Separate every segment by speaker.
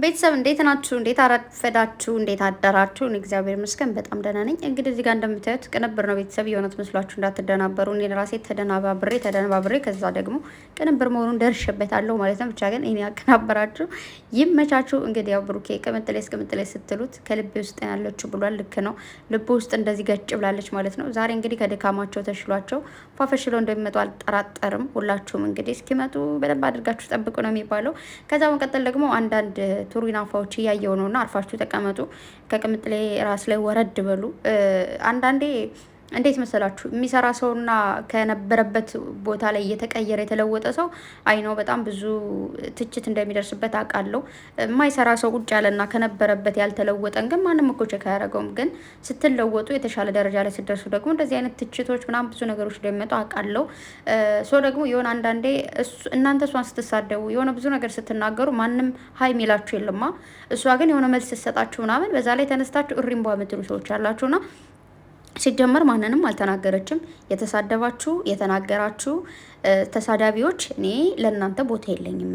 Speaker 1: ቤተሰብ እንዴት ናችሁ? እንዴት አረፈዳችሁ? እንዴት አደራችሁ? እግዚአብሔር ይመስገን በጣም ደህና ነኝ። እንግዲህ እዚህ ጋር እንደምታዩት ቅንብር ነው ቤተሰብ፣ የእውነት መስሏችሁ እንዳትደናበሩ። እኔ ራሴ ተደናባብሬ ከዛ ደግሞ ቅንብር መሆኑን ደርሼበታለሁ ማለት ነው። ብቻ ግን እኔ ያቀናበራችሁ ይመቻችሁ። እንግዲህ ያው ብሩኬ ቅምጥሌ ስትሉት ከልቤ ውስጥ ያለችው ብሏል። ልክ ነው። ልብ ውስጥ እንደዚህ ገጭ ብላለች ማለት ነው። ዛሬ እንግዲህ ከድካማቸው ተሽሏቸው ፏፈሽሎ እንደሚመጡ አልጠራጠርም። ሁላችሁም እንግዲህ እስኪመጡ በደንብ አድርጋችሁ ጠብቁ ነው የሚባለው። ከዛ መቀጠል ደግሞ አንዳንድ ቱሪናፋዎች እያየው ነውና አርፋችሁ ተቀመጡ። ከቅምጥሌ ራስ ላይ ወረድ በሉ። አንዳንዴ እንዴት መሰላችሁ የሚሰራ ሰውና ከነበረበት ቦታ ላይ እየተቀየረ የተለወጠ ሰው አይነው በጣም ብዙ ትችት እንደሚደርስበት አውቃለሁ። የማይሰራ ሰው ቁጭ ያለና ከነበረበት ያልተለወጠን ግን ማንም እኮ ቼክ አያደርገውም። ግን ስትለወጡ የተሻለ ደረጃ ላይ ስትደርሱ ደግሞ እንደዚህ አይነት ትችቶች ምናምን ብዙ ነገሮች እንደሚመጡ አውቃለሁ። ሰው ደግሞ የሆነ አንዳንዴ እናንተ እሷን ስትሳደቡ የሆነ ብዙ ነገር ስትናገሩ ማንም ሀይ ሚላችሁ የለማ። እሷ ግን የሆነ መልስ ስትሰጣችሁ ምናምን በዛ ላይ ተነስታችሁ እሪምቧ የምትሉ ሰዎች አላችሁና ሲጀመር ማንንም አልተናገረችም። የተሳደባችሁ የተናገራችሁ ተሳዳቢዎች እኔ ለእናንተ ቦታ የለኝም።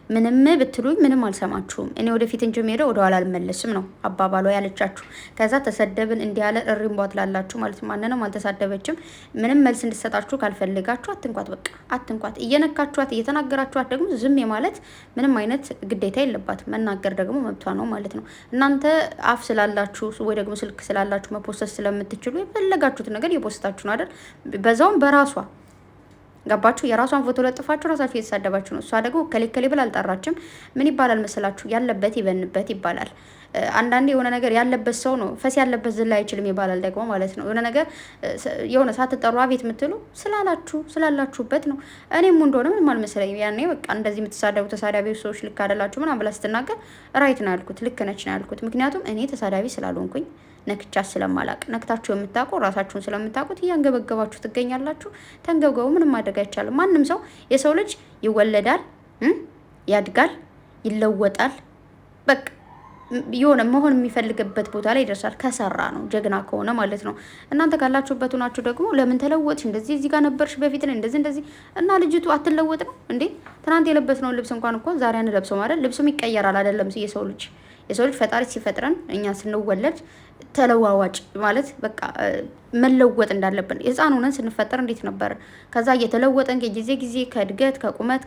Speaker 1: ምንም ብትሉኝ ምንም አልሰማችሁም። እኔ ወደፊት እንጂ ሄደ ወደ ኋላ አልመለስም ነው አባባሏ ያለቻችሁ። ከዛ ተሰደብን እንዲህ ያለ እሪምቧ ትላላችሁ ማለት ማንንም አልተሳደበችም። ምንም መልስ እንድሰጣችሁ ካልፈልጋችሁ አትንኳት፣ በቃ አትንኳት። እየነካችኋት እየተናገራችኋት ደግሞ ዝም የማለት ምንም አይነት ግዴታ የለባትም። መናገር ደግሞ መብቷ ነው ማለት ነው። እናንተ አፍ ስላላችሁ ወይ ደግሞ ስልክ ስላላችሁ መፖሰት ስለምትችሉ የፈለጋችሁትን ነገር የፖስታችሁ ነው አይደል? በዛውም በራሷ ገባችሁ? የራሷን ፎቶ ለጥፋችሁ ራሳችሁ እየተሳደባችሁ ነው። እሷ ደግሞ ከሌ ብላ አልጠራችም። ምን ይባላል መሰላችሁ? ያለበት ይበንበት ይባላል። አንዳንዴ የሆነ ነገር ያለበት ሰው ነው ፈስ ያለበት ዝላ አይችልም ይባላል ደግሞ ማለት ነው። የሆነ ነገር የሆነ ሳትጠሩ አቤት የምትሉ ስላላችሁበት ነው። እኔም እንደሆነ ምንም አልመሰለኝም። ያኔ በቃ እንደዚህ የምትሳደቡ ተሳዳቢ ሰዎች ልክ አይደላችሁ ምናምን ብላ ስትናገር ራይት ነው ያልኩት፣ ልክ ነች ነው ያልኩት። ምክንያቱም እኔ ተሳዳቢ ስላልሆንኩኝ ነክቻት ስለማላቅ፣ ነክታችሁ የምታውቁ ራሳችሁን ስለምታውቁት እያንገበገባችሁ ትገኛላችሁ። ተንገብገቡ፣ ምንም ማድረግ አይቻልም። ማንም ሰው የሰው ልጅ ይወለዳል፣ ያድጋል፣ ይለወጣል። በቃ የሆነ መሆን የሚፈልግበት ቦታ ላይ ይደርሳል። ከሰራ ነው ጀግና ከሆነ ማለት ነው። እናንተ ካላችሁበት ናችሁ ደግሞ ለምን ተለወጥሽ? እንደዚህ እዚህ ጋር ነበርሽ በፊት ላይ እንደዚህ እና ልጅቱ አትለወጥ ነው እንዴ? ትናንት የለበስነውን ልብስ እንኳን እኮ ዛሬ አንለብሰው ማለት ልብሱም ይቀየራል አይደለም? የሰው ልጅ ፈጣሪ ሲፈጥረን እኛ ስንወለድ ተለዋዋጭ ማለት በቃ መለወጥ እንዳለብን የህፃን ሆነን ስንፈጠር እንዴት ነበር? ከዛ እየተለወጠን ጊዜ ከእድገት ከቁመት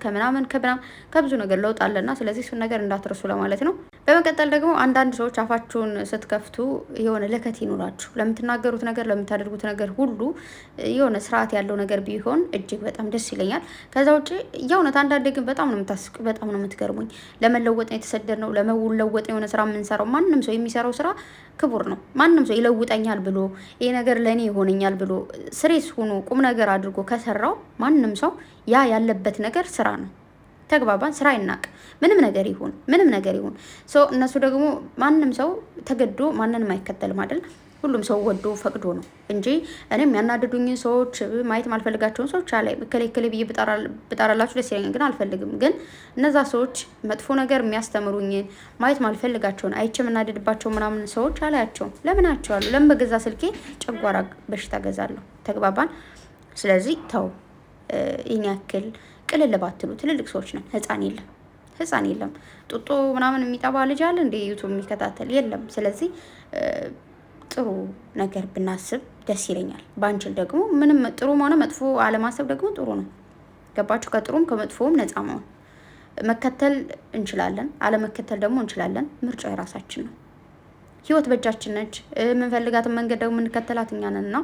Speaker 1: ከብዙ ነገር ለውጥ አለና ስለዚህ እሱን ነገር እንዳትረሱ ለማለት ነው። በመቀጠል ደግሞ አንዳንድ ሰዎች አፋችሁን ስትከፍቱ የሆነ ለከት ይኑራችሁ። ለምትናገሩት ነገር ለምታደርጉት ነገር ሁሉ የሆነ ስርዓት ያለው ነገር ቢሆን እጅግ በጣም ደስ ይለኛል። ከዛ ውጭ የእውነት አንዳንዴ ግን በጣም ነው የምታስቁ፣ በጣም ነው የምትገርሙኝ። ለመለወጥ ነው የተሰደድነው፣ ለመለወጥ የሆነ ስራ የምንሰራው። ማንም ሰው የሚሰራው ስራ ክቡር ነው። ማንም ሰው ይለውጠኛል ብሎ ይሄ ነገር ለእኔ ይሆነኛል ብሎ ስሬስ ሆኖ ቁም ነገር አድርጎ ከሰራው ማንም ሰው ያ ያለበት ነገር ስራ ነው። ተግባባን? ስራ ይናቅ። ምንም ነገር ይሁን እነሱ ደግሞ ማንም ሰው ተገዶ ማንንም አይከተልም አይደል? ሁሉም ሰው ወዶ ፈቅዶ ነው እንጂ እኔም ያናደዱኝን ሰዎች ማየት ማልፈልጋቸውን ሰዎች አላይ ከሌ ብዬ ብጠራላችሁ ደስ ይለኛል፣ ግን አልፈልግም። ግን እነዛ ሰዎች መጥፎ ነገር የሚያስተምሩኝን ማየት ማልፈልጋቸውን አይቼ የምናደድባቸው ምናምን ሰዎች አላያቸውም። ለምን አያቸዋለሁ? ለምን በገዛ ስልኬ ጨጓራ በሽታ ገዛለሁ? ተግባባን? ስለዚህ ተው ይህን ያክል ቅልል ባትሉ። ትልልቅ ሰዎች ነን። ህፃን የለም። ጡጦ ምናምን የሚጠባ ልጅ አለ እንደ ዩቱብ የሚከታተል የለም። ስለዚህ ጥሩ ነገር ብናስብ ደስ ይለኛል። ባንችል ደግሞ ምንም ጥሩም ሆነ መጥፎ አለማሰብ ደግሞ ጥሩ ነው። ገባችሁ? ከጥሩም ከመጥፎም ነፃ መሆን መከተል እንችላለን፣ አለመከተል ደግሞ እንችላለን። ምርጫው የራሳችን ነው። ህይወት በእጃችን ነች። የምንፈልጋትን መንገድ ደግሞ የምንከተላት እኛ ነን እና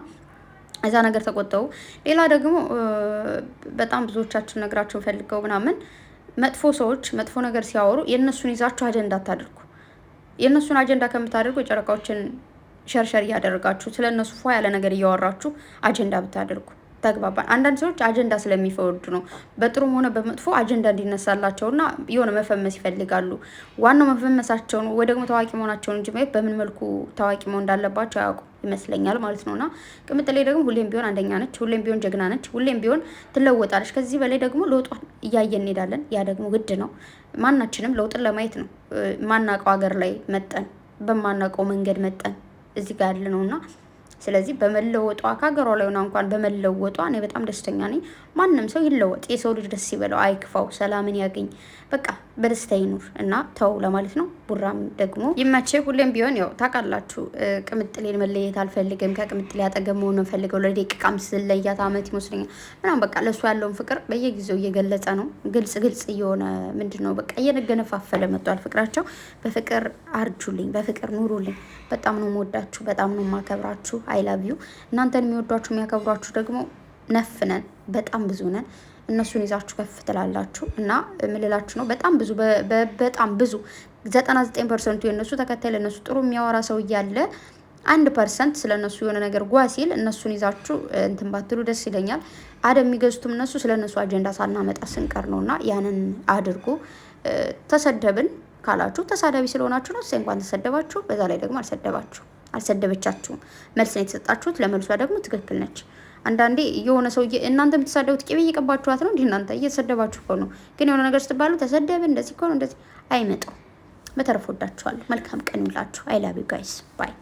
Speaker 1: እዛ ነገር ተቆጠቡ። ሌላ ደግሞ በጣም ብዙዎቻችን ነግራችሁን ፈልገው ምናምን መጥፎ ሰዎች መጥፎ ነገር ሲያወሩ የእነሱን ይዛችሁ አጀንዳ አታድርጉ። የእነሱን አጀንዳ ከምታደርጉ የጨረቃዎችን ሸርሸር እያደረጋችሁ ስለ እነሱ ፏ ያለ ነገር እያወራችሁ አጀንዳ ብታደርጉ። ተግባባን? አንዳንድ ሰዎች አጀንዳ ስለሚፈወዱ ነው በጥሩም ሆነ በመጥፎ አጀንዳ እንዲነሳላቸውና የሆነ መፈመስ ይፈልጋሉ። ዋናው መፈመሳቸው ነው ወይ ደግሞ ታዋቂ መሆናቸውን እንጂ ማየት በምን መልኩ ታዋቂ መሆን እንዳለባቸው አያውቁ ይመስለኛል ማለት ነውና ቅምጥሌ ደግሞ ሁሌም ቢሆን አንደኛ ነች፣ ሁሌም ቢሆን ጀግና ነች፣ ሁሌም ቢሆን ትለወጣለች። ከዚህ በላይ ደግሞ ለውጧን እያየን እንሄዳለን። ያ ደግሞ ግድ ነው። ማናችንም ለውጥን ለማየት ነው ማናውቀው ሀገር ላይ መጠን በማናውቀው መንገድ መጠን እዚህ ጋር ያለ ነውና ስለዚህ በመለወጧ ከሀገሯ ላይ ሆና እንኳን በመለወጧ እኔ በጣም ደስተኛ ነኝ። ማንም ሰው ይለወጥ፣ የሰው ልጅ ደስ ይበለው፣ አይክፋው፣ ሰላምን ያገኝ፣ በቃ በደስታ ይኑር እና ተው ለማለት ነው። ቡራም ደግሞ ይመቼ። ሁሌም ቢሆን ያው ታውቃላችሁ ቅምጥሌን መለየት አልፈልግም፣ ከቅምጥሌ አጠገብ መሆን ፈልገው ለደቂቃም ስለያት አመት ይመስለኛል ምናምን በቃ ለእሱ ያለውን ፍቅር በየጊዜው እየገለጸ ነው። ግልጽ እየሆነ ምንድን ነው በቃ እየገነፋፈለ መጥቷል ፍቅራቸው። በፍቅር አርጁልኝ፣ በፍቅር ኑሩልኝ። በጣም ነው የምወዳችሁ፣ በጣም ነው የማከብራችሁ። አይ ላቭ ዩ። እናንተን የሚወዷችሁ የሚያከብሯችሁ ደግሞ ነፍ ነን፣ በጣም ብዙ ነን። እነሱን ይዛችሁ ከፍ ትላላችሁ እና ምልላችሁ ነው። በጣም ብዙ በጣም ብዙ 99% የነሱ ተከታይ ለነሱ ጥሩ የሚያወራ ሰው እያለ 1% ስለነሱ የሆነ ነገር ጓ ሲል እነሱን ይዛችሁ እንትን ባትሉ ደስ ይለኛል። አደም የሚገዙትም እነሱ ስለነሱ አጀንዳ ሳናመጣ ስንቀር ነውና ያንን አድርጉ። ተሰደብን ካላችሁ ተሳዳቢ ስለሆናችሁ ነው። እንኳን ተሰደባችሁ፣ በዛ ላይ ደግሞ አልሰደበቻችሁም። መልስ ነው የተሰጣችሁት። ለመልሷ ደግሞ ትክክል ነች። አንዳንዴ የሆነ ሰው እናንተ የምትሳደቡት ቅቤ እየቀባችኋት ነው እንዴ? እናንተ እየተሰደባችሁ እኮ ነው። ግን የሆነ ነገር ስትባሉ ተሰደበ እንደዚህ እኮ ነው እንደዚህ አይመጣም። በተረፈ ወዳችኋለሁ። መልካም ቀን ይላችሁ። አይ ላቭ ዩ ጋይስ ባይ